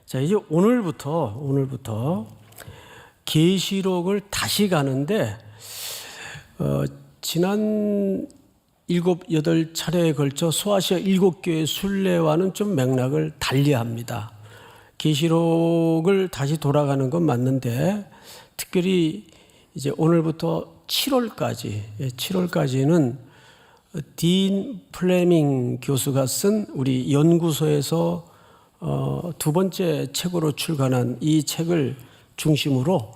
자, 이제 오늘부터 계시록을 다시 가는데 지난 7-8차례에 걸쳐 소아시아 7교회 순례와는 좀 맥락을 달리합니다. 계시록을 다시 돌아가는 건 맞는데 특별히 이제 오늘부터 7월까지는 딘 플레밍 교수가 쓴 우리 연구소에서 두 번째 책으로 출간한 이 책을 중심으로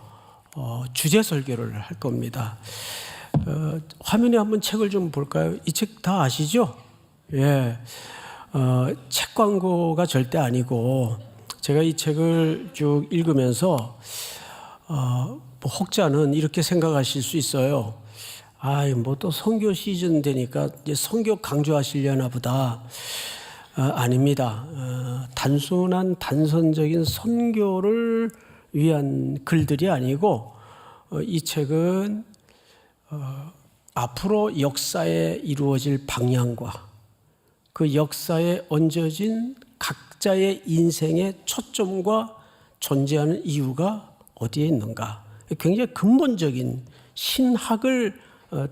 주제 설교를 할 겁니다. 화면에 한번 책을 좀 볼까요? 이 책 다 아시죠? 예, 책 광고가 절대 아니고 제가 이 책을 쭉 읽으면서 뭐 혹자는 이렇게 생각하실 수 있어요. 뭐 또 선교 시즌 되니까 이제 선교 강조하시려나 보다. 아닙니다. 단선적인 선교를 위한 글들이 아니고 이 책은 앞으로 역사에 이루어질 방향과 그 역사에 얹어진 각자의 인생의 초점과 존재하는 이유가 어디에 있는가, 굉장히 근본적인 신학을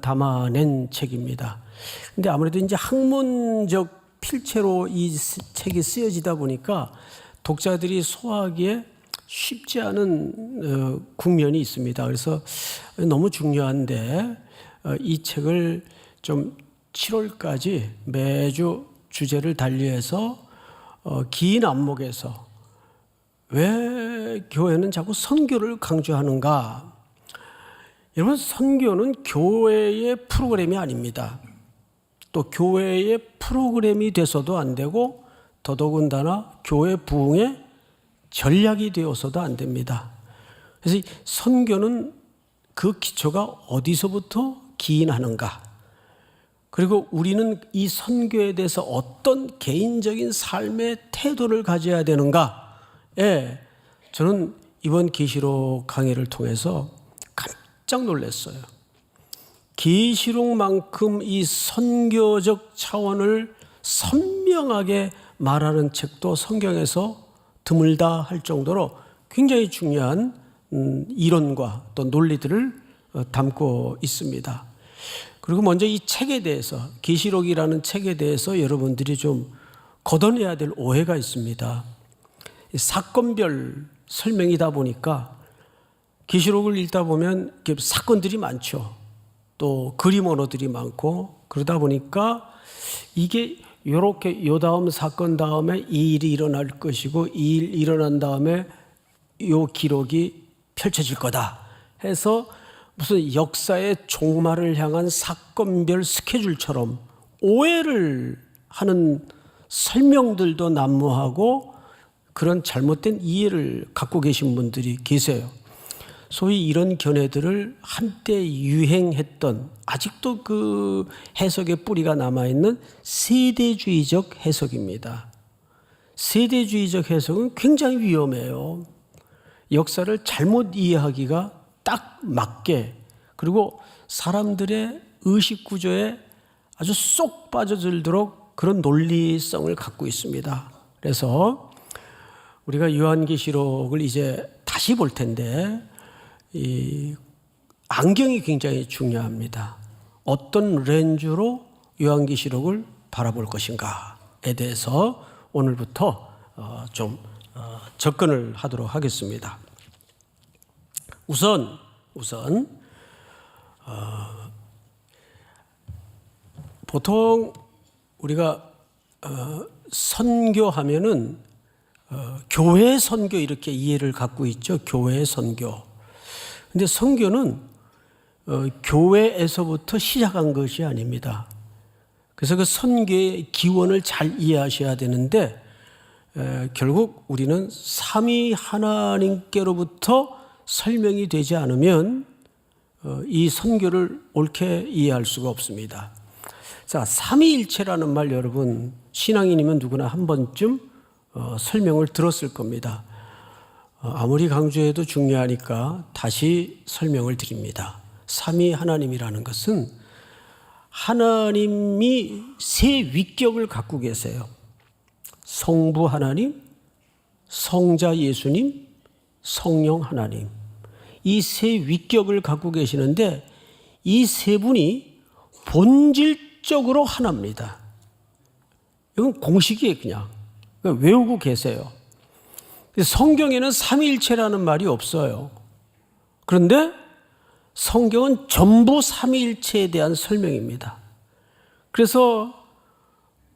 담아낸 책입니다. 근데 아무래도 이제 학문적 필체로 이 책이 쓰여지다 보니까 독자들이 소화하기에 쉽지 않은 국면이 있습니다. 그래서 너무 중요한데 이 책을 좀 7월까지 매주 주제를 달리해서 긴 안목에서 왜 교회는 자꾸 선교를 강조하는가? 여러분, 선교는 교회의 프로그램이 아닙니다. 또 교회의 프로그램이 돼서도 안 되고 더더군다나 교회 부흥의 전략이 되어서도 안 됩니다. 그래서 선교는 그 기초가 어디서부터 기인하는가? 그리고 우리는 이 선교에 대해서 어떤 개인적인 삶의 태도를 가져야 되는가에 저는 이번 계시록 강의를 통해서 깜짝 놀랐어요. 계시록만큼 이 선교적 차원을 선명하게 말하는 책도 성경에서 드물다 할 정도로 굉장히 중요한 이론과 또 논리들을 담고 있습니다. 그리고 먼저 이 책에 대해서, 계시록이라는 책에 대해서 여러분들이 좀 걷어내야 될 오해가 있습니다. 사건별 설명이다 보니까 계시록을 읽다 보면 사건들이 많죠. 또 그림 언어들이 많고 그러다 보니까 이게 이렇게 요 다음 사건 다음에 이 일이 일어날 것이고 이 일 일어난 다음에 요 기록이 펼쳐질 거다 해서 무슨 역사의 종말을 향한 사건별 스케줄처럼 오해를 하는 설명들도 난무하고 그런 잘못된 이해를 갖고 계신 분들이 계세요. 소위 이런 견해들을 한때 유행했던, 아직도 그 해석의 뿌리가 남아있는 세대주의적 해석입니다. 세대주의적 해석은 굉장히 위험해요. 역사를 잘못 이해하기가 딱 맞게, 그리고 사람들의 의식구조에 아주 쏙 빠져들도록 그런 논리성을 갖고 있습니다. 그래서 우리가 요한계시록을 이제 다시 볼 텐데 이 안경이 굉장히 중요합니다. 어떤 렌즈로 요한계시록을 바라볼 것인가에 대해서 오늘부터 좀 접근을 하도록 하겠습니다. 우선 보통 우리가 선교하면은 교회 선교 이렇게 이해를 갖고 있죠. 교회 선교. 근데 선교는 교회에서부터 시작한 것이 아닙니다. 그래서 그 선교의 기원을 잘 이해하셔야 되는데 결국 우리는 삼위 하나님께로부터 설명이 되지 않으면 이 선교를 옳게 이해할 수가 없습니다. 자, 삼위일체라는 말 여러분 신앙인이면 누구나 한 번쯤 설명을 들었을 겁니다. 아무리 강조해도 중요하니까 다시 설명을 드립니다. 삼위 하나님이라는 것은 하나님이 세 위격을 갖고 계세요. 성부 하나님, 성자 예수님, 성령 하나님. 이 세 위격을 갖고 계시는데 이 세 분이 본질적으로 하나입니다. 이건 공식이에요, 그냥. 외우고 계세요. 성경에는 삼위일체라는 말이 없어요. 그런데 성경은 전부 삼위일체에 대한 설명입니다. 그래서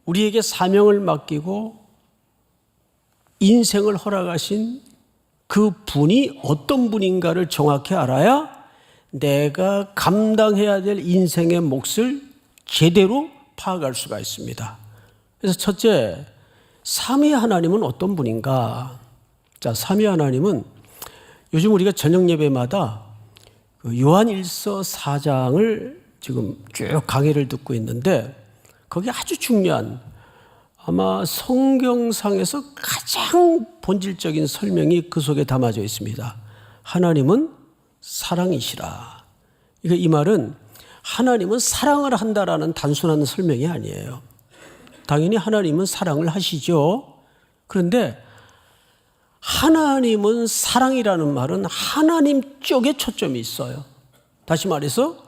우리에게 사명을 맡기고 인생을 허락하신 그 분이 어떤 분인가를 정확히 알아야 내가 감당해야 될 인생의 몫을 제대로 파악할 수가 있습니다. 그래서 첫째, 삼위 하나님은 어떤 분인가? 자, 삼위 하나님은 요즘 우리가 저녁 예배마다 요한일서 4장을 지금 쭉 강의를 듣고 있는데 거기 아주 중요한 아마 성경상에서 가장 본질적인 설명이 그 속에 담아져 있습니다. 하나님은 사랑이시라. 이 말은 하나님은 사랑을 한다라는 단순한 설명이 아니에요. 당연히 하나님은 사랑을 하시죠. 그런데 하나님은 사랑이라는 말은 하나님 쪽에 초점이 있어요. 다시 말해서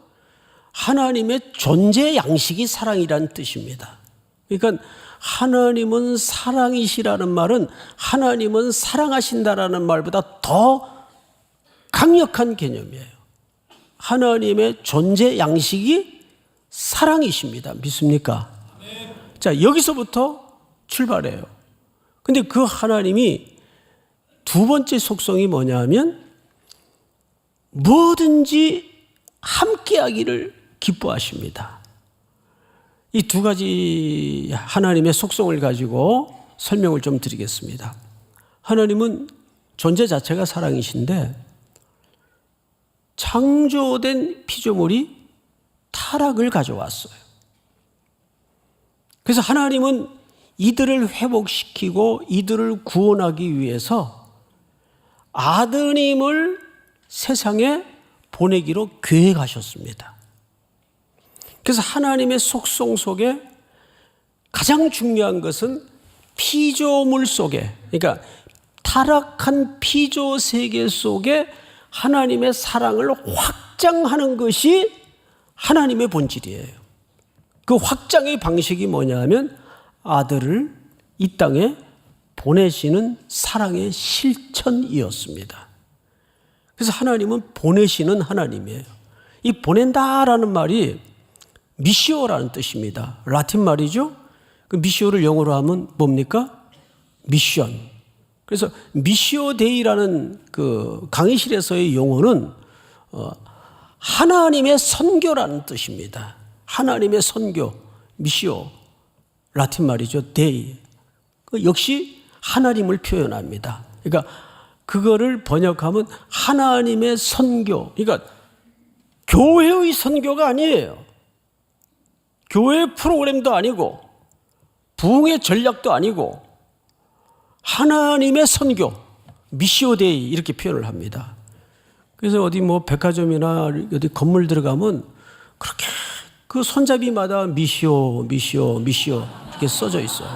하나님의 존재 양식이 사랑이라는 뜻입니다. 그러니까 하나님은 사랑이시라는 말은 하나님은 사랑하신다라는 말보다 더 강력한 개념이에요. 하나님의 존재 양식이 사랑이십니다. 믿습니까? 네. 자, 여기서부터 출발해요. 근데 그 하나님이 두 번째 속성이 뭐냐 하면 뭐든지 함께하기를 기뻐하십니다. 이 두 가지 하나님의 속성을 가지고 설명을 좀 드리겠습니다. 하나님은 존재 자체가 사랑이신데 창조된 피조물이 타락을 가져왔어요. 그래서 하나님은 이들을 회복시키고 이들을 구원하기 위해서 아드님을 세상에 보내기로 계획하셨습니다. 그래서 하나님의 속성 속에 가장 중요한 것은 피조물 속에, 그러니까 타락한 피조 세계 속에 하나님의 사랑을 확장하는 것이 하나님의 본질이에요. 그 확장의 방식이 뭐냐 하면 아들을 이 땅에 보내시는 사랑의 실천이었습니다. 그래서 하나님은 보내시는 하나님이에요. 이 보낸다라는 말이 미시오라는 뜻입니다. 라틴 말이죠. 그 미시오를 영어로 하면 뭡니까? 미션. 그래서 미시오 데이라는 그 강의실에서의 용어는 하나님의 선교라는 뜻입니다. 하나님의 선교, 미시오, 라틴 말이죠. 데이. 역시 하나님을 표현합니다. 그러니까 그거를 번역하면 하나님의 선교. 그러니까 교회의 선교가 아니에요. 교회 프로그램도 아니고 부흥의 전략도 아니고 하나님의 선교, 미시오데이 이렇게 표현을 합니다. 그래서 어디 뭐 백화점이나 어디 건물 들어가면 그렇게 그 손잡이마다 미시오 이렇게 써져 있어요.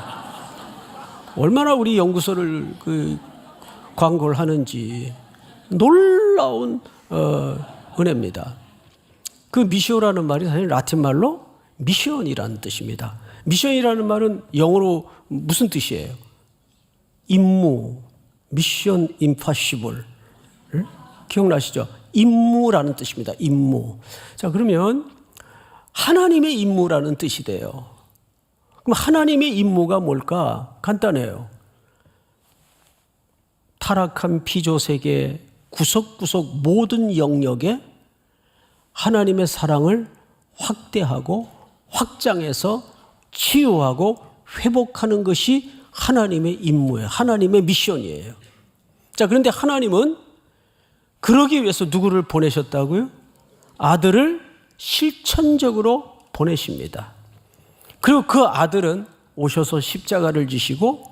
얼마나 우리 연구소를 그 광고를 하는지 놀라운 은혜입니다. 그 미시오라는 말이 사실 라틴 말로 미션이라는 뜻입니다. 미션이라는 말은 영어로 무슨 뜻이에요? 임무, 미션 임파시블. 기억나시죠? 임무라는 뜻입니다. 임무. 자, 그러면 하나님의 임무라는 뜻이 돼요. 그럼 하나님의 임무가 뭘까? 간단해요. 타락한 피조세계 구석구석 모든 영역에 하나님의 사랑을 확대하고 확장해서 치유하고 회복하는 것이 하나님의 임무예요. 하나님의 미션이에요. 자, 그런데 하나님은 그러기 위해서 누구를 보내셨다고요? 아들을 실천적으로 보내십니다. 그리고 그 아들은 오셔서 십자가를 지시고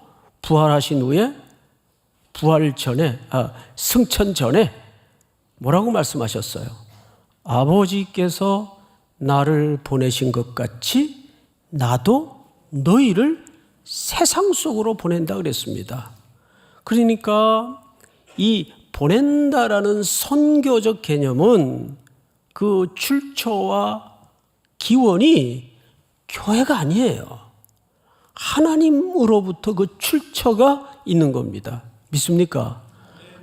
부활하신 후에 승천 전에 뭐라고 말씀하셨어요? 아버지께서 나를 보내신 것 같이 나도 너희를 세상 속으로 보낸다 그랬습니다. 그러니까 이 보낸다라는 선교적 개념은 그 출처와 기원이 교회가 아니에요. 하나님으로부터 그 출처가 있는 겁니다. 믿습니까?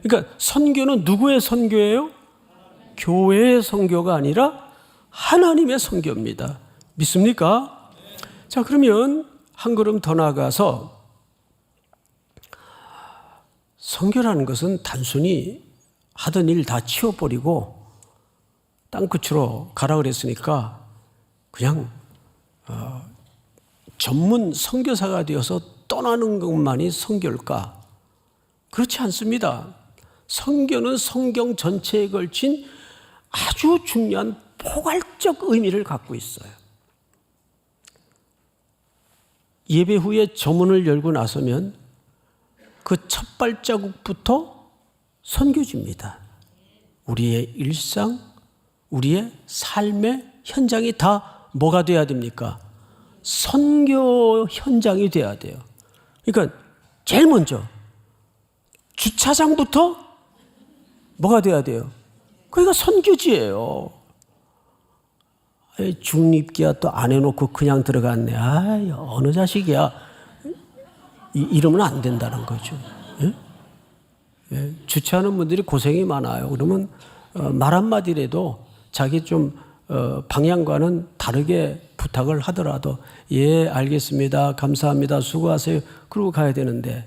그러니까 선교는 누구의 선교예요? 교회의 선교가 아니라 하나님의 선교입니다. 믿습니까? 자, 그러면 한 걸음 더 나아가서 선교라는 것은 단순히 하던 일 다 치워버리고 땅끝으로 가라 그랬으니까 그냥 전문 선교사가 되어서 떠나는 것만이 선교일까? 그렇지 않습니다. 선교는 성경 전체에 걸친 아주 중요한 포괄적 의미를 갖고 있어요. 예배 후에 저문을 열고 나서면 그 첫 발자국부터 선교지입니다. 우리의 일상, 우리의 삶의 현장이 다 뭐가 돼야 됩니까? 선교 현장이 돼야 돼요. 그러니까 제일 먼저 주차장부터 뭐가 돼야 돼요? 거기가 선교지예요. 중립기야 또 안 해놓고 그냥 들어갔네. 어느 자식이야. 이러면 안 된다는 거죠. 예? 예, 주차하는 분들이 고생이 많아요. 그러면 말 한마디라도 자기 좀 방향과는 다르게 부탁을 하더라도 예, 알겠습니다. 감사합니다. 수고하세요. 그러고 가야 되는데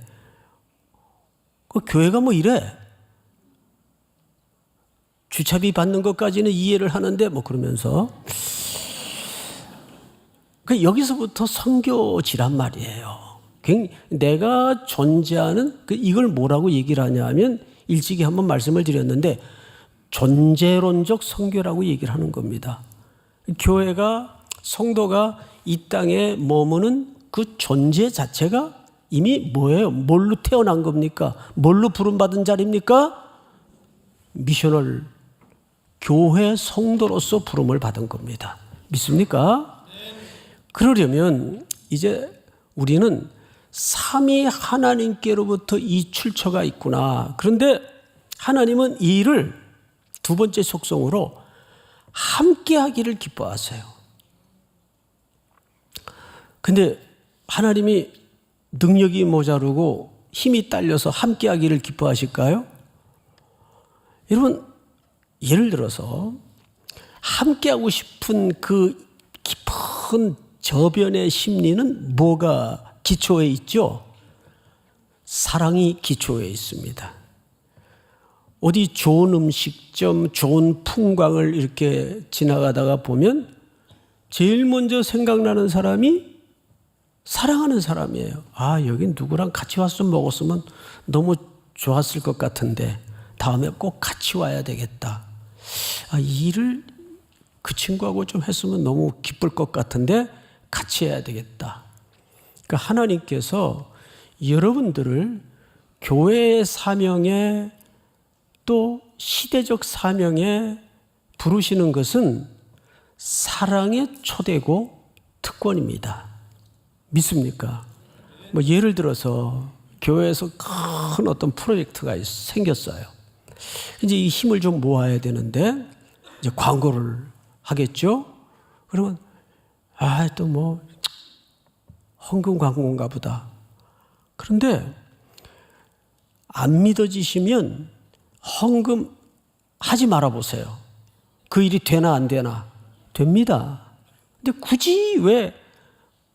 그 교회가 뭐 이래? 주차비 받는 것까지는 이해를 하는데 뭐 그러면서 여기서부터 선교지란 말이에요. 내가 존재하는 이걸 뭐라고 얘기를 하냐면 일찍이 한번 말씀을 드렸는데 존재론적 선교라고 얘기를 하는 겁니다. 교회가 성도가 이 땅에 머무는 그 존재 자체가 이미 뭐예요? 뭘로 태어난 겁니까? 뭘로 부름받은 자리입니까? 미셔널 교회 성도로서 부름을 받은 겁니다. 믿습니까? 그러려면 이제 우리는 삼위 하나님께로부터 이 출처가 있구나. 그런데 하나님은 이 일을 두 번째 속성으로 함께 하기를 기뻐하세요. 근데 하나님이 능력이 모자르고 힘이 딸려서 함께 하기를 기뻐하실까요? 여러분, 예를 들어서 함께 하고 싶은 그 깊은 저변의 심리는 뭐가 기초에 있죠? 사랑이 기초에 있습니다. 어디 좋은 음식점, 좋은 풍광을 이렇게 지나가다가 보면 제일 먼저 생각나는 사람이 사랑하는 사람이에요. 여기 누구랑 같이 와서 먹었으면 너무 좋았을 것 같은데 다음에 꼭 같이 와야 되겠다. 이 일을 그 친구하고 좀 했으면 너무 기쁠 것 같은데 같이 해야 되겠다. 그러니까 하나님께서 여러분들을 교회의 사명에 또 시대적 사명에 부르시는 것은 사랑의 초대고 특권입니다. 믿습니까? 뭐 예를 들어서 교회에서 큰 어떤 프로젝트가 생겼어요. 이제 이 힘을 좀 모아야 되는데 이제 광고를 하겠죠? 그러면 또 뭐 헌금 광고인가 보다. 그런데 안 믿어지시면 헌금 하지 말아 보세요. 그 일이 되나 안 되나? 됩니다. 근데 굳이 왜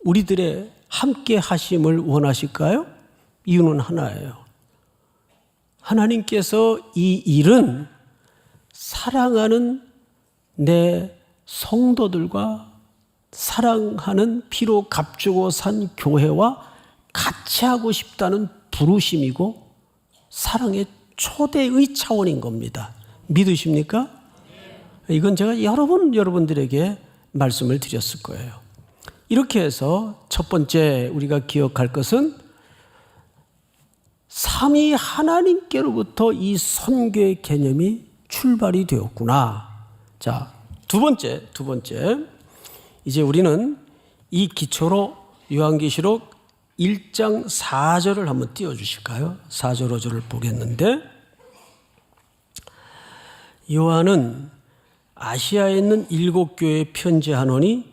우리들의 함께 하심을 원하실까요? 이유는 하나예요. 하나님께서 이 일은 사랑하는 내 성도들과 사랑하는 피로 값주고 산 교회와 같이 하고 싶다는 부르심이고 사랑의 초대의 차원인 겁니다. 믿으십니까? 이건 제가 여러분들에게 말씀을 드렸을 거예요. 이렇게 해서 첫 번째 우리가 기억할 것은 삼위 하나님께로부터 이 선교의 개념이 출발이 되었구나. 자, 두 번째. 이제 우리는 이 기초로 요한계시록 1장 4절을 한번 띄워주실까요? 4절 5절을 보겠는데, 요한은 아시아에 있는 7교회에 편지하노니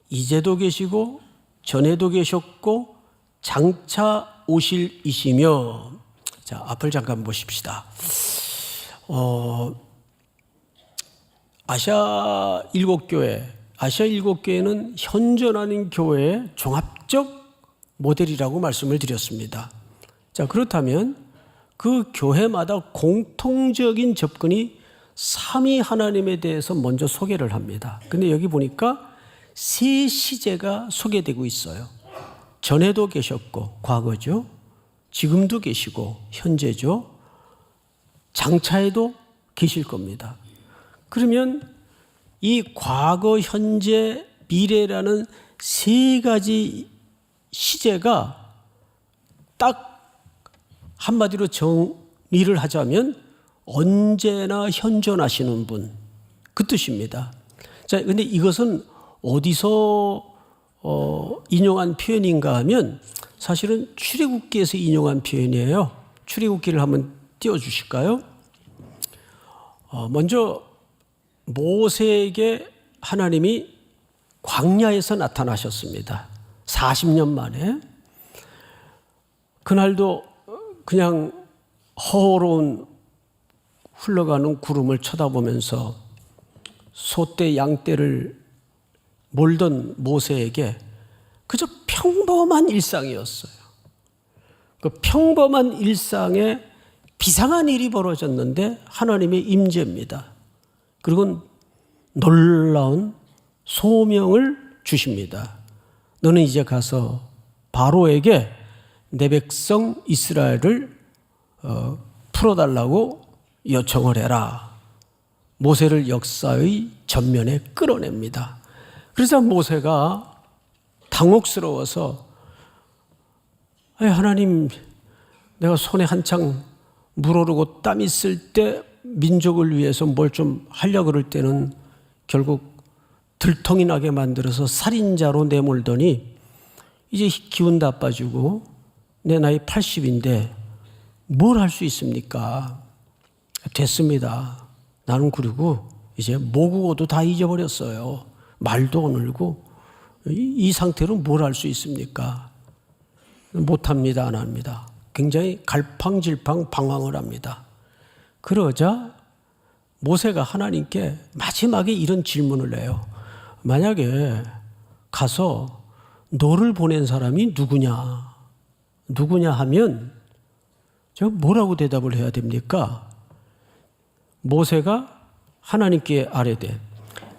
이제도 계시고 전에도 계셨고 장차 오실 이시며. 자, 앞을 잠깐 보십시다. 아시아 7교회는 현존하는 교회의 종합적 모델이라고 말씀을 드렸습니다. 자, 그렇다면 그 교회마다 공통적인 접근이 삼위 하나님에 대해서 먼저 소개를 합니다. 근데 여기 보니까 세 시제가 소개되고 있어요. 전에도 계셨고, 과거죠. 지금도 계시고, 현재죠. 장차에도 계실 겁니다. 그러면 이 과거, 현재, 미래라는 세 가지 시제가 딱 한마디로 정리를 하자면 언제나 현존하시는 분, 그 뜻입니다. 자, 근데 이것은 어디서 인용한 표현인가 하면 사실은 출애굽기에서 인용한 표현이에요. 출애굽기를 한번 띄워주실까요? 먼저 모세에게 하나님이 광야에서 나타나셨습니다. 40년 만에. 그날도 그냥 허허로운 흘러가는 구름을 쳐다보면서 소떼 양떼를 몰던 모세에게 그저 평범한 일상이었어요. 그 평범한 일상에 비상한 일이 벌어졌는데 하나님의 임재입니다. 그리고 놀라운 소명을 주십니다. 너는 이제 가서 바로에게 내 백성 이스라엘을 풀어달라고 요청을 해라. 모세를 역사의 전면에 끌어냅니다. 그래서 모세가 당혹스러워서 하나님, 내가 손에 한창 물오르고 땀 있을 때 민족을 위해서 뭘 좀 하려고 그럴 때는 결국 들통이 나게 만들어서 살인자로 내몰더니 이제 기운 다 빠지고 내 나이 80인데 뭘 할 수 있습니까? 됐습니다. 나는 그리고 이제 모국어도 다 잊어버렸어요. 말도 안 늘고 이 상태로 뭘 할 수 있습니까? 못합니다. 안 합니다. 굉장히 갈팡질팡 방황을 합니다. 그러자 모세가 하나님께 마지막에 이런 질문을 해요. 만약에 가서 너를 보낸 사람이 누구냐? 누구냐 하면 제가 뭐라고 대답을 해야 됩니까? 모세가 하나님께 아뢰되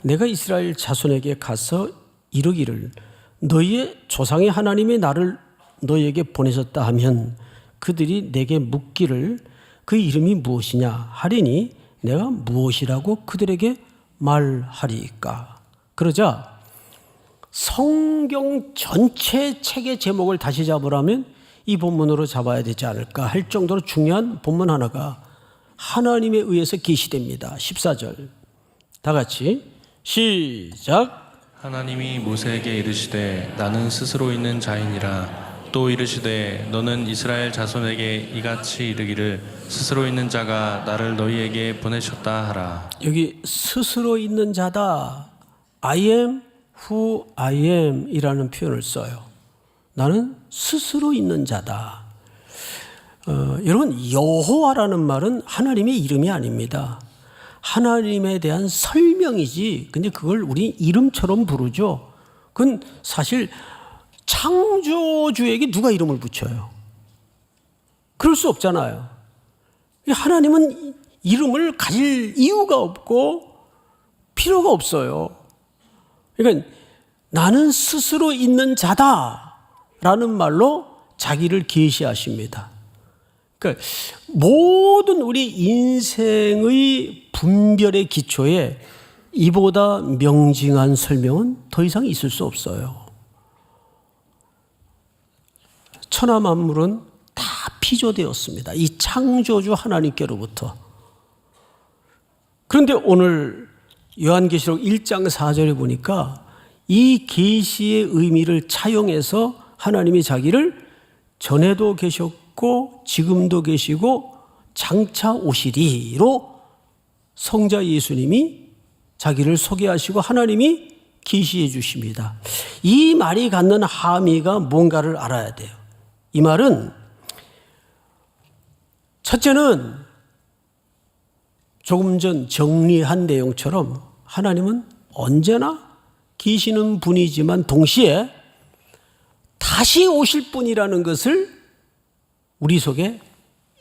내가 이스라엘 자손에게 가서 이르기를 너희의 조상의 하나님이 나를 너희에게 보내셨다 하면 그들이 내게 묻기를 그 이름이 무엇이냐 하리니 내가 무엇이라고 그들에게 말하리까? 그러자 성경 전체 책의 제목을 다시 잡으라면 이 본문으로 잡아야 되지 않을까 할 정도로 중요한 본문 하나가 하나님에 의해서 계시됩니다. 14절 다 같이 시작. 하나님이 모세에게 이르시되 나는 스스로 있는 자이니라. 또 이르시되 너는 이스라엘 자손에게 이같이 이르기를 스스로 있는 자가 나를 너희에게 보내셨다 하라. 여기 스스로 있는 자다. I am who I am 이라는 표현을 써요. 나는 스스로 있는 자다. 여러분, 여호와라는 말은 하나님의 이름이 아닙니다. 하나님에 대한 설명이지. 근데 그걸 우리 이름처럼 부르죠. 그건 사실 창조주에게 누가 이름을 붙여요? 그럴 수 없잖아요. 하나님은 이름을 가질 이유가 없고 필요가 없어요. 그러니까 나는 스스로 있는 자다라는 말로 자기를 계시하십니다. 그러니까 모든 우리 인생의 분별의 기초에 이보다 명징한 설명은 더 이상 있을 수 없어요. 천하 만물은 다 피조되었습니다. 이 창조주 하나님께로부터. 그런데 오늘 요한계시록 1장 4절에 보니까 이 계시의 의미를 차용해서 하나님이 자기를 전에도 계셨고 지금도 계시고 장차 오시리로 성자 예수님이 자기를 소개하시고 하나님이 계시해 주십니다. 이 말이 갖는 함의가 뭔가를 알아야 돼요. 이 말은 첫째는 조금 전 정리한 내용처럼 하나님은 언제나 계시는 분이지만 동시에 다시 오실 분이라는 것을 우리 속에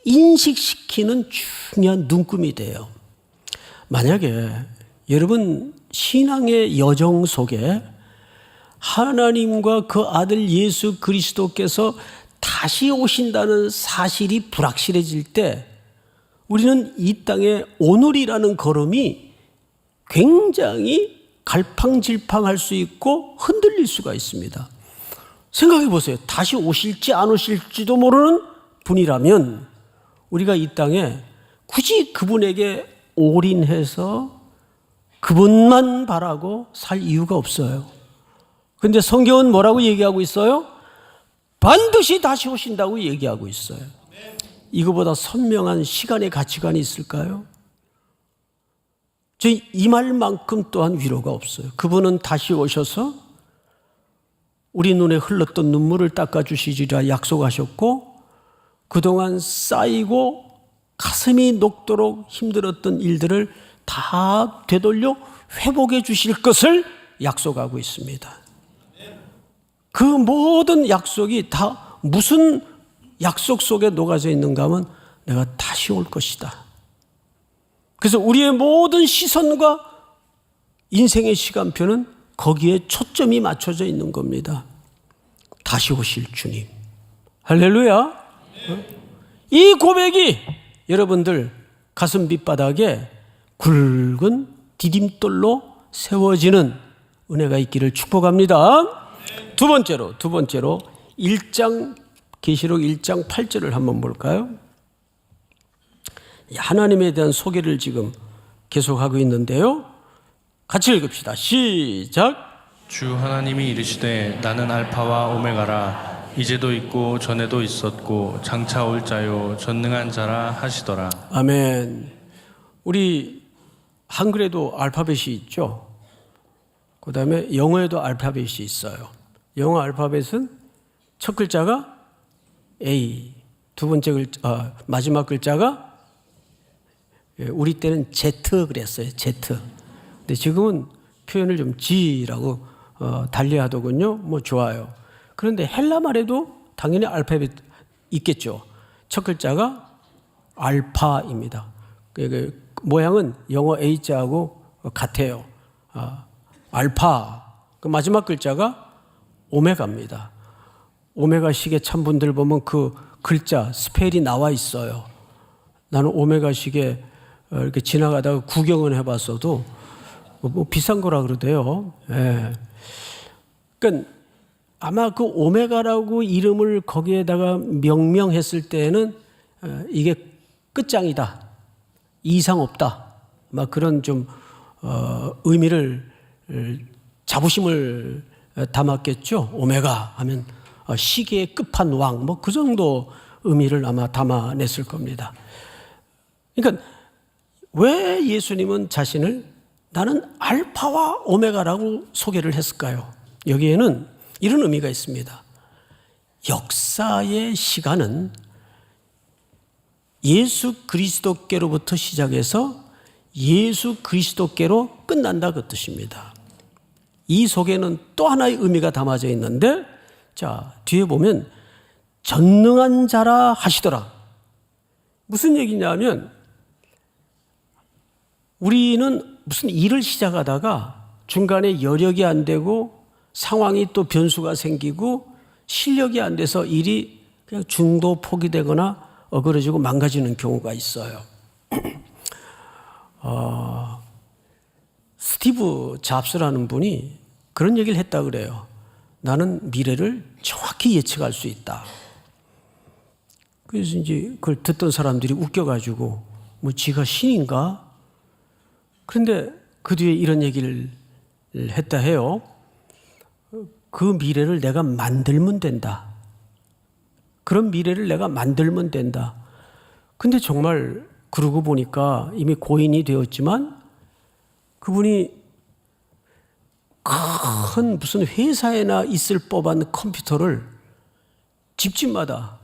인식시키는 중요한 눈금이 돼요. 만약에 여러분 신앙의 여정 속에 하나님과 그 아들 예수 그리스도께서 다시 오신다는 사실이 불확실해질 때 우리는 이 땅에 오늘이라는 걸음이 굉장히 갈팡질팡할 수 있고 흔들릴 수가 있습니다. 생각해 보세요. 다시 오실지 안 오실지도 모르는 분이라면 우리가 이 땅에 굳이 그분에게 올인해서 그분만 바라고 살 이유가 없어요. 그런데 성경은 뭐라고 얘기하고 있어요? 반드시 다시 오신다고 얘기하고 있어요. 이거보다 선명한 시간의 가치관이 있을까요? 저희 이 말만큼 또한 위로가 없어요. 그분은 다시 오셔서 우리 눈에 흘렀던 눈물을 닦아주시리라 약속하셨고 그동안 쌓이고 가슴이 녹도록 힘들었던 일들을 다 되돌려 회복해 주실 것을 약속하고 있습니다. 그 모든 약속이 다 무슨 약속 속에 녹아져 있는가 하면 내가 다시 올 것이다. 그래서 우리의 모든 시선과 인생의 시간표는 거기에 초점이 맞춰져 있는 겁니다. 다시 오실 주님. 할렐루야. 이 고백이 여러분들 가슴 밑바닥에 굵은 디딤돌로 세워지는 은혜가 있기를 축복합니다. 두 번째로 1장 계시록 1장 8절을 한번 볼까요? 하나님에 대한 소개를 지금 계속하고 있는데요. 같이 읽읍시다. 시작. 주 하나님이 이르시되 나는 알파와 오메가라 이제도 있고 전에도 있었고 장차 올 자요 전능한 자라 하시더라. 아멘. 우리 한글에도 알파벳이 있죠. 그 다음에 영어에도 알파벳이 있어요. 영어 알파벳은 첫 글자가 A, 두 번째 글자, 마지막 글자가 우리 때는 Z 그랬어요. Z. 근데 지금은 표현을 좀 G라고 달리하더군요. 뭐 좋아요. 그런데 헬라 말에도 당연히 알파벳 있겠죠. 첫 글자가 알파입니다. 모양은 영어 A자하고 같아요. 알파. 그 마지막 글자가 오메가입니다. 오메가식의 참분들 보면 그 글자 스펠이 나와 있어요. 나는 오메가식에 이렇게 지나가다가 구경을 해봤어도 뭐 비싼 거라 그러대요. 예. 그러니까 아마 그 오메가라고 이름을 거기에다가 명명했을 때는 이게 끝장이다, 이상 없다, 막 그런 좀 의미를 자부심을 담았겠죠. 오메가 하면 시계의 끝판왕, 뭐 그 정도 의미를 아마 담아냈을 겁니다. 그러니까 왜 예수님은 자신을 나는 알파와 오메가라고 소개를 했을까요? 여기에는 이런 의미가 있습니다. 역사의 시간은 예수 그리스도께로부터 시작해서 예수 그리스도께로 끝난다 그 뜻입니다. 이 속에는 또 하나의 의미가 담아져 있는데, 자, 뒤에 보면 전능한 자라 하시더라. 무슨 얘기냐면 우리는 무슨 일을 시작하다가 중간에 여력이 안 되고 상황이 또 변수가 생기고 실력이 안 돼서 일이 그냥 중도 포기되거나 어그러지고 망가지는 경우가 있어요. 스티브 잡스라는 분이 그런 얘기를 했다 그래요. 나는 미래를 정확히 예측할 수 있다. 그래서 이제 그걸 듣던 사람들이 웃겨가지고 뭐 지가 신인가? 그런데 그 뒤에 이런 얘기를 했다 해요. 그 미래를 내가 만들면 된다. 그런 미래를 내가 만들면 된다. 근데 정말 그러고 보니까 이미 고인이 되었지만 그분이 큰 무슨 회사에나 있을 법한 컴퓨터를 집집마다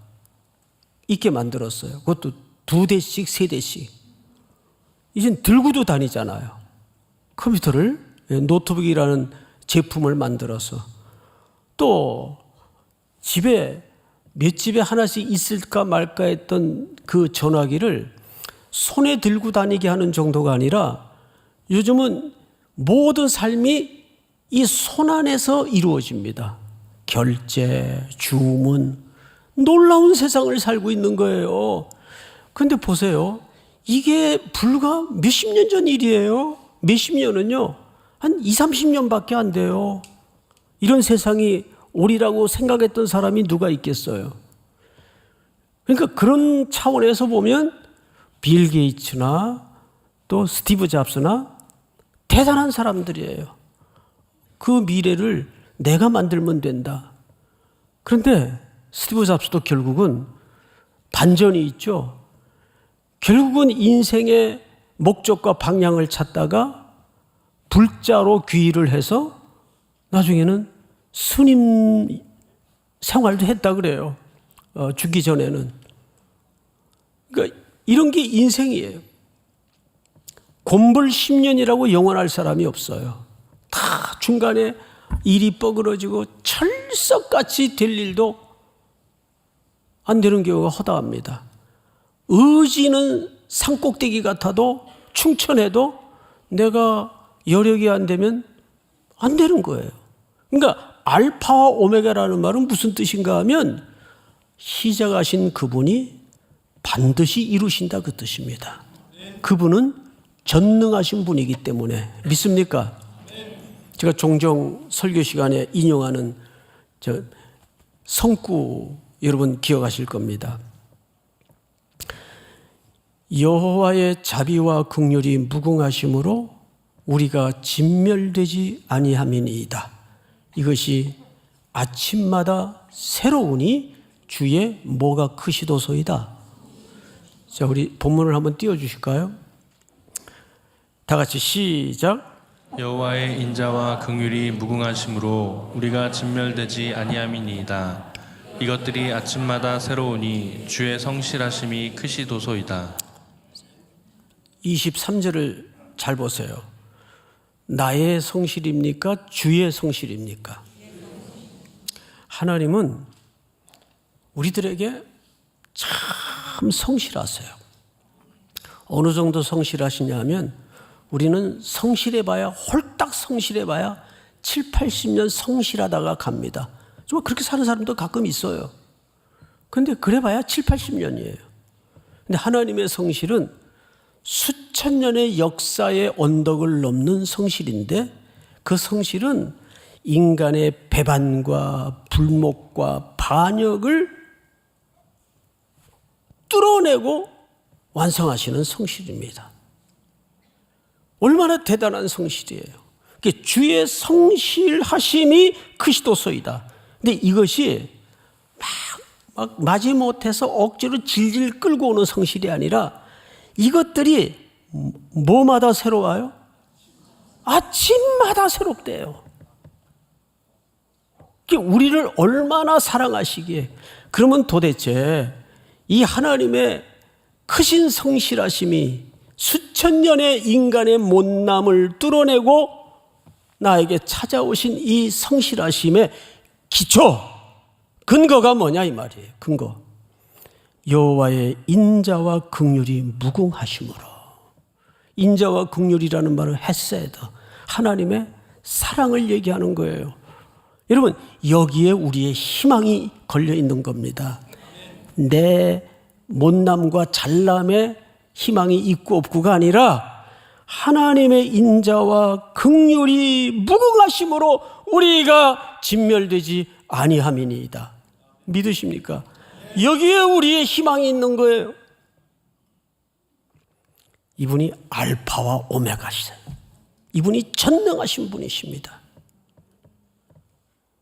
있게 만들었어요. 그것도 2대씩, 3대씩. 이젠 들고도 다니잖아요. 컴퓨터를, 노트북이라는 제품을 만들어서. 또 집에 몇 집에 하나씩 있을까 말까 했던 그 전화기를 손에 들고 다니게 하는 정도가 아니라 요즘은 모든 삶이 이 손 안에서 이루어집니다. 결제, 주문, 놀라운 세상을 살고 있는 거예요. 근데 보세요. 이게 불과 몇십 년 전 일이에요. 몇십 년은요. 한 20, 30년밖에 안 돼요. 이런 세상이 오리라고 생각했던 사람이 누가 있겠어요. 그러니까 그런 차원에서 보면 빌 게이츠나 또 스티브 잡스나 대단한 사람들이에요. 그 미래를 내가 만들면 된다. 그런데 스티브 잡스도 결국은 반전이 있죠. 결국은 인생의 목적과 방향을 찾다가 불자로 귀의를 해서 나중에는 스님 생활도 했다 그래요. 죽기 전에는. 그러니까 이런 게 인생이에요. 곰불 10년이라고 영원할 사람이 없어요. 다 중간에 일이 뻐그러지고 철석같이 될 일도 안 되는 경우가 허다합니다. 의지는 산꼭대기 같아도 충천해도 내가 여력이 안 되면 안 되는 거예요. 그러니까 알파와 오메가라는 말은 무슨 뜻인가 하면 시작하신 그분이 반드시 이루신다 그 뜻입니다. 그분은 전능하신 분이기 때문에 믿습니까? 제가 종종 설교 시간에 인용하는 성구 여러분 기억하실 겁니다. 여호와의 자비와 긍휼이 무궁하심으로 우리가 진멸되지 아니함이니이다. 이것이 아침마다 새로우니 주의 뭐가 크시도소이다. 자, 우리 본문을 한번 띄워주실까요? 다 같이 시작. 여호와의 인자와 긍휼이 무궁하심으로 우리가 진멸되지 아니함이니이다. 이것들이 아침마다 새로우니 주의 성실하심이 크시도소이다. 23절을 잘 보세요. 나의 성실입니까? 주의 성실입니까? 하나님은 우리들에게 참 성실하세요. 어느 정도 성실하시냐면 우리는 성실해봐야 홀딱 성실해봐야 7, 80년 성실하다가 갑니다. 정말 그렇게 사는 사람도 가끔 있어요. 그런데 그래봐야 7, 80년이에요. 근데 하나님의 성실은 수천 년의 역사의 언덕을 넘는 성실인데 그 성실은 인간의 배반과 불목과 반역을 뚫어내고 완성하시는 성실입니다. 얼마나 대단한 성실이에요. 주의 성실하심이 크시도소이다. 근데 이것이 막 마지못해서 억지로 질질 끌고 오는 성실이 아니라 이것들이 뭐마다 새로워요? 아침마다 새롭대요. 우리를 얼마나 사랑하시기에. 그러면 도대체 이 하나님의 크신 성실하심이 수천 년의 인간의 못남을 뚫어내고 나에게 찾아오신 이 성실하심의 기초, 근거가 뭐냐 이 말이에요. 근거. 여호와의 인자와 긍휼이 무궁하심으로. 인자와 긍휼이라는 말은 헤세드, 하나님의 사랑을 얘기하는 거예요. 여러분, 여기에 우리의 희망이 걸려 있는 겁니다. 내 못남과 잘남에 희망이 있고 없고가 아니라 하나님의 인자와 긍휼이 무궁하심으로 우리가 진멸되지 아니함이니이다. 믿으십니까? 여기에 우리의 희망이 있는 거예요. 이분이 알파와 오메가시세요. 이분이 전능하신 분이십니다.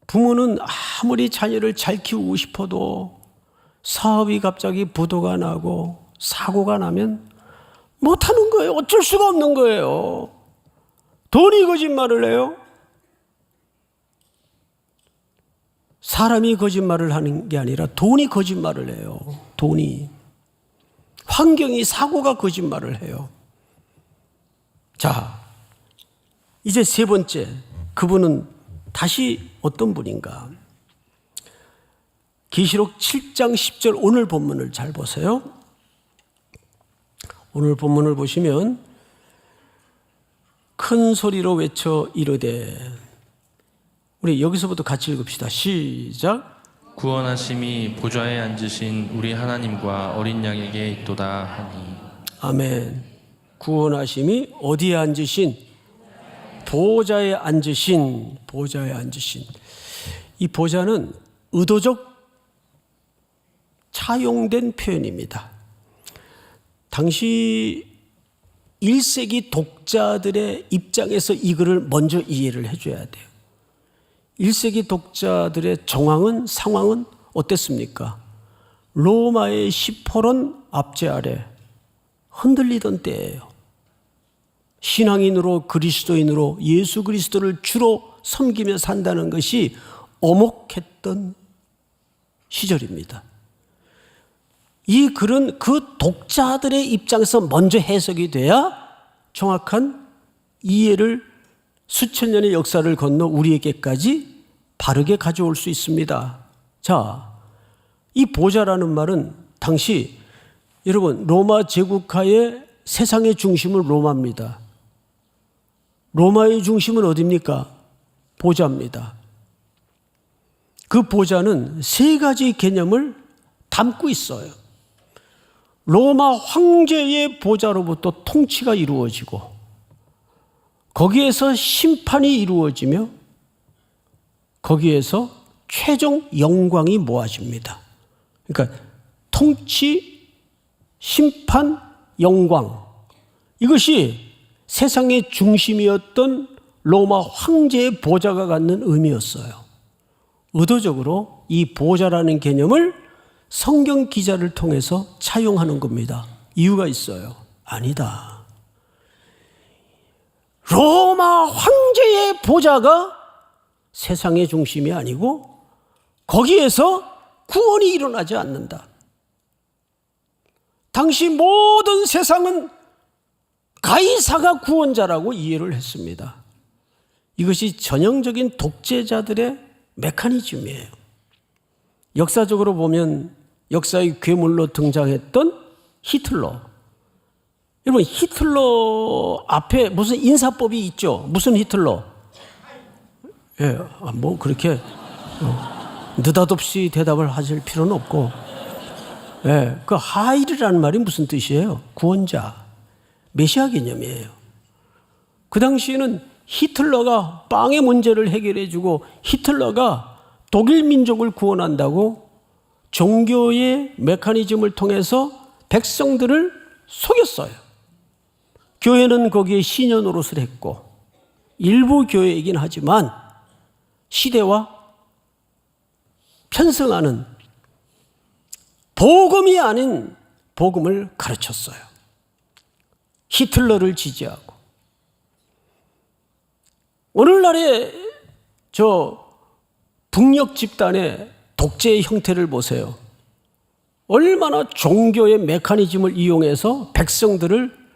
부모는 아무리 자녀를 잘 키우고 싶어도 사업이 갑자기 부도가 나고 사고가 나면 못하는 거예요. 어쩔 수가 없는 거예요. 돈이 거짓말을 해요? 사람이 거짓말을 하는 게 아니라 돈이 거짓말을 해요. 돈이. 환경이, 사고가 거짓말을 해요. 자, 이제 세 번째, 그분은 다시 어떤 분인가? 계시록 7장 10절 오늘 본문을 잘 보세요. 오늘 본문을 보시면 큰 소리로 외쳐 이르되, 우리 여기서부터 같이 읽읍시다. 시작. 구원하심이 보좌에 앉으신 우리 하나님과 어린 양에게 있도다 하니. 아멘. 구원하심이 어디에 앉으신? 보좌에 앉으신. 보좌에 앉으신. 이 보좌는 의도적 차용된 표현입니다. 당시 1세기 독자들의 입장에서 이 글을 먼저 이해를 해줘야 돼요. 1세기 독자들의 상황은 어땠습니까? 로마의 시포론 압제 아래 흔들리던 때예요. 신앙인으로, 그리스도인으로 예수 그리스도를 주로 섬기며 산다는 것이 엄혹했던 시절입니다. 이 글은 그 독자들의 입장에서 먼저 해석이 돼야 정확한 이해를 수천 년의 역사를 건너 우리에게까지 바르게 가져올 수 있습니다. 자, 이 보좌라는 말은 당시 여러분 로마 제국하의 세상의 중심은 로마입니다. 로마의 중심은 어디입니까? 보좌입니다. 그 보좌는 세 가지 개념을 담고 있어요. 로마 황제의 보좌로부터 통치가 이루어지고 거기에서 심판이 이루어지며 거기에서 최종 영광이 모아집니다. 그러니까 통치, 심판, 영광, 이것이 세상의 중심이었던 로마 황제의 보좌가 갖는 의미였어요. 의도적으로 이 보좌라는 개념을 성경 기자를 통해서 차용하는 겁니다. 이유가 있어요. 아니다. 로마 황제의 보좌가 세상의 중심이 아니고 거기에서 구원이 일어나지 않는다. 당시 모든 세상은 가이사가 구원자라고 이해를 했습니다. 이것이 전형적인 독재자들의 메커니즘이에요. 역사적으로 보면 역사의 괴물로 등장했던 히틀러. 여러분, 히틀러 앞에 무슨 인사법이 있죠? 무슨 히틀러? 예, 뭐 그렇게 느닷없이 대답을 하실 필요는 없고, 예, 그 하일이라는 말이 무슨 뜻이에요? 구원자, 메시아 개념이에요. 그 당시에는 히틀러가 빵의 문제를 해결해주고 히틀러가 독일 민족을 구원한다고 종교의 메커니즘을 통해서 백성들을 속였어요. 교회는 거기에 시녀 노릇을 했고 일부 교회이긴 하지만 시대와 편승하는 복음이 아닌 복음을 가르쳤어요. 히틀러를 지지하고. 오늘날의 북녘 집단의 독재의 형태를 보세요. 얼마나 종교의 메커니즘을 이용해서 백성들을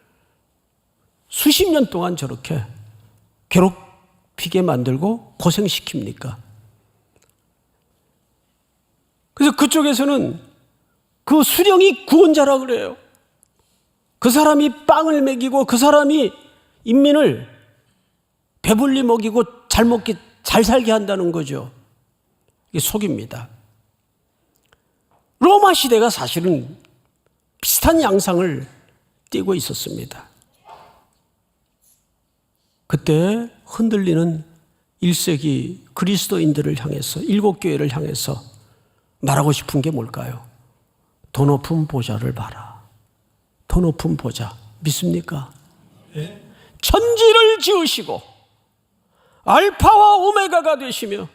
수십 년 동안 저렇게 괴롭히게 만들고 고생시킵니까? 그래서 그쪽에서는 그 수령이 구원자라고 그래요. 그 사람이 빵을 먹이고 그 사람이 인민을 배불리 먹이고 잘 살게 한다는 거죠. 이게 속입니다. 로마 시대가 사실은 비슷한 양상을 띠고 있었습니다. 그때 흔들리는 1세기 그리스도인들을 향해서, 일곱 교회를 향해서 말하고 싶은 게 뭘까요? 더 높은 보좌를 봐라. 더 높은 보좌. 믿습니까? 네. 천지를 지으시고 알파와 오메가가 되시며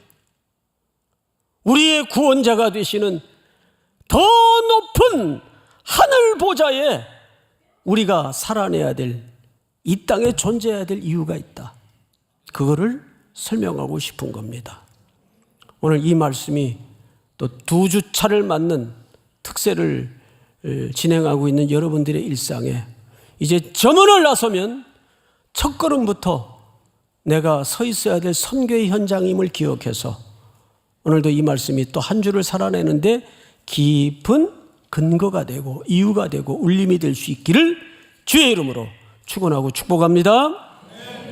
우리의 구원자가 되시는 더 높은 하늘 보좌에 우리가 살아내야 될, 이 땅에 존재해야 될 이유가 있다. 그거를 설명하고 싶은 겁니다. 오늘 이 말씀이 또 2주차를 맞는 특세를 진행하고 있는 여러분들의 일상에 이제 점원을 나서면 첫걸음부터 내가 서 있어야 될 선교의 현장임을 기억해서 오늘도 이 말씀이 또 한 주를 살아내는데 깊은 근거가 되고 이유가 되고 울림이 될 수 있기를 주의 이름으로 축원하고 축복합니다.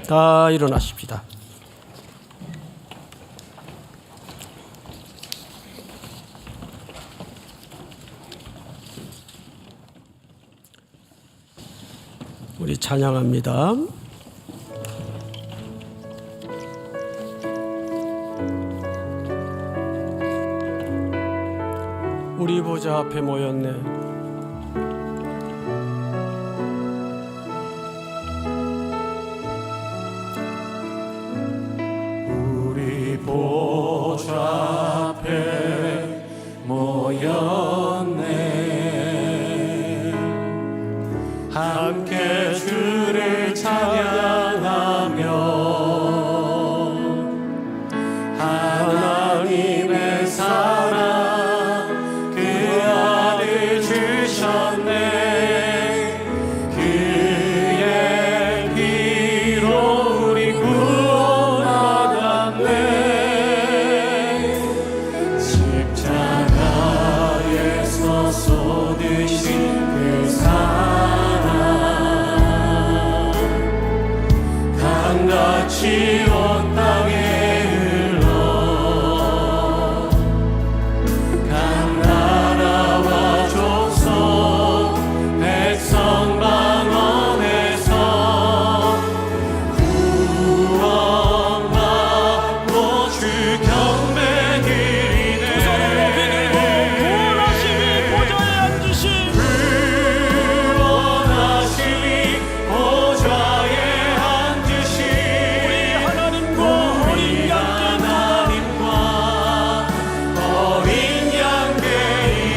다 일어나십시다. 우리 찬양합니다. 우리 보좌 앞에 모였네. 우리 보좌 앞에 모였네. 함께 주를 찬양하며 하나님의 사랑 그 아들 주셨네. 그의 피로 우리 구원받았네. 십자가에서 쏟으신 그 사랑 강같이 온 땅에 흘러 각 나라와 족속 백성 방언에서 구원받고 주 경배 드리네. 구원하심이 보좌에 앉으신 구원하심이 보좌에 앉으신 우리 하나님과 어린 양께 하나님과 어린 양께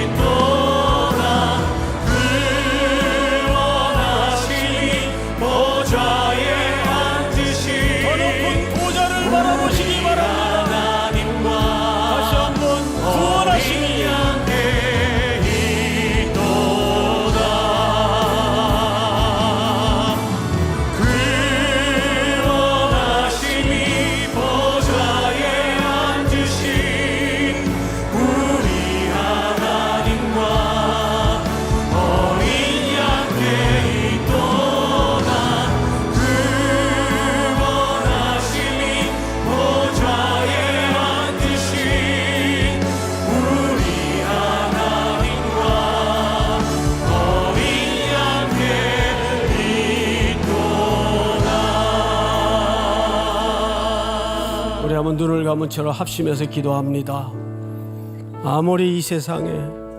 있도다. 구원하심이 보좌에 앉으신 더 높은 보좌를 바라보시기 바랍니다. 하나님과 다시 한번 구원하심이 양께 있도다. 구원하심이 보좌에 앉으신 우리 하나님과 어린 양께 있도다. 구원하심이 보좌에 앉으신 우리 하나님과 어린 양께 있도다. 우리 한번 눈을 감은 채로 합심해서 기도합니다. 아무리 이 세상에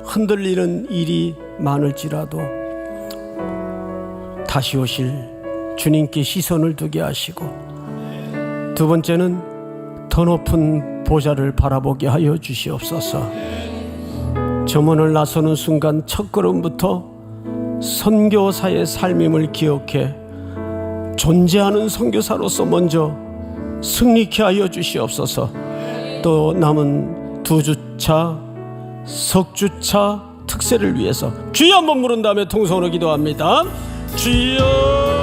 흔들리는 일이 많을지라도 다시 오실 주님께 시선을 두게 하시고, 두 번째는 더 높은 보좌를 바라보게 하여 주시옵소서. 점원을 나서는 순간 첫걸음부터 선교사의 삶임을 기억해 존재하는 선교사로서 먼저 승리케 하여 주시옵소서. 또 남은 2주차, 석주차 특세를 위해서 주여 한번 부른 다음에 통성으로 기도합니다. 주여